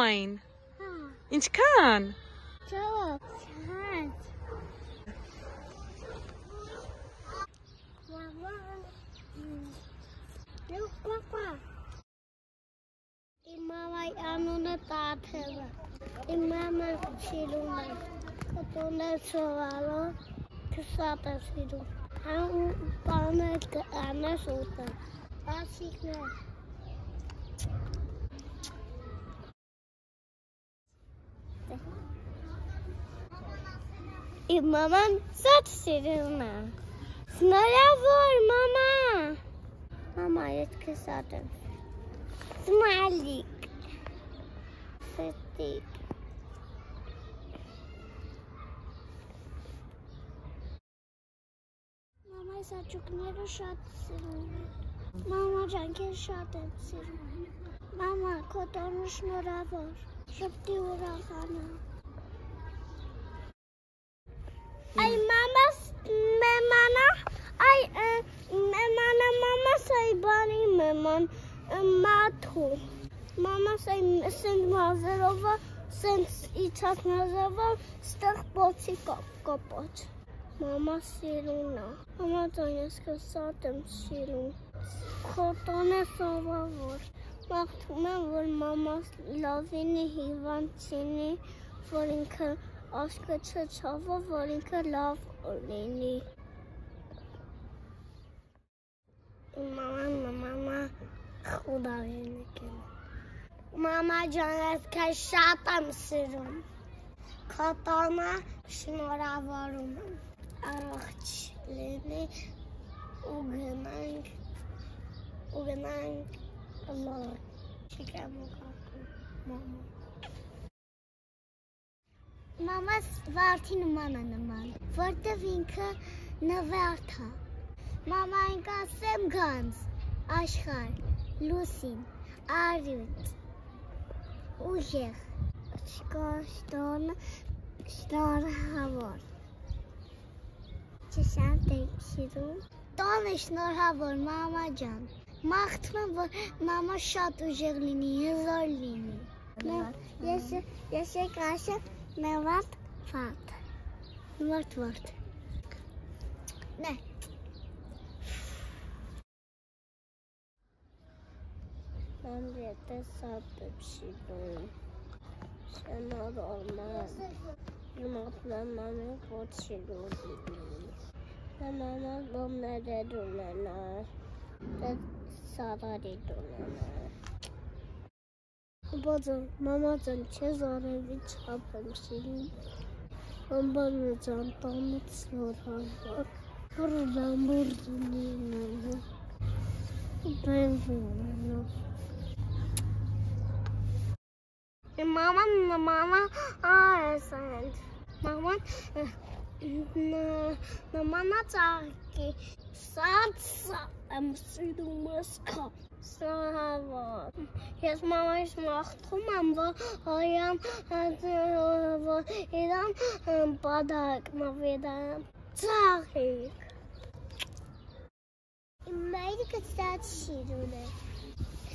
մամային։ Ինչքան։ Չավակ, հատ։ Իմ մամայի անունը Տաթևը, իմ մաման սիրում է, կտոն է ծովալով, կսատ է սիրում, պան է կանես ուտը, ասիկներ։ Իմ մաման շատ սիրում է, շնորհավոր մամա, մամա ես կսատ եմ, Սմայլիկ, սետիկ, մամայի սաճուկները շատ սիրում են, մամա ջան քեզ շատ եմ սիրում, մամա քո տոնը շնորհավոր, շփտի ուրախանա։ Ay memana, ay memana mama say bani meman matu. Mama say send mazerova, send itak mazerova, stach poci kopot. Mama siruna, mama tones kasatem sirun. Kotone savavor. Machtume vor mama lavini hivantini vorinka Aşkı çava vorinka lav oleni. Mama खुदा Mama canət kəşatam sırım. Katana şnoravarım. Araçlını uğunang Allah. Şeker mama. Mama vartin mananıman. Varta vinka navarta. Mama inka semgans. Aşkar. Lusin. Arut. Ujer. Skoston. Star havor. Çeşante şiru. Don snor havor mama can. Machtman var mama şat ujerlini. Hezarlini. Yaşa karşı Nevat fat. Vart. Ne? Ben de sattım şimdi. Sen olmaz. Mama poçilo. Mama bomnere dolana. Ben sarari dolana. Bacım, mamacan çezarevi çapmışım. Bana cantamı sorar. Oradan buradan yine. Ben bunu. Mama, sen. Mama taki am südumaska. Sava. Yes, mama is machtum amba ayam idan badak mavedan zahik. Amerika stat şirune.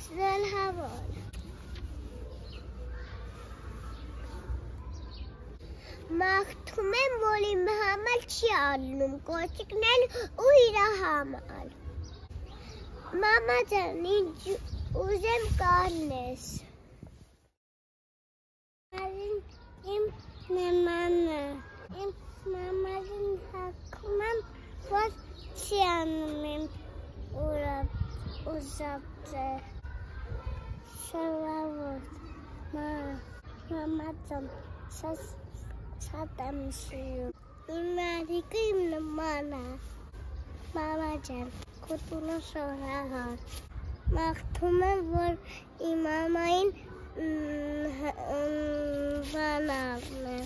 Sel haval. Machtumem volim hamal chialnum kotiknel uira hamal. Mama canı uzem karnes. Im mamanın hakkımam var çiyanımım uzaptı. Şalavut. Mama can çatam şiyo. İmarikim namana. Mama can. Kutuna sorar. Mahtumem var imamayın vanavne.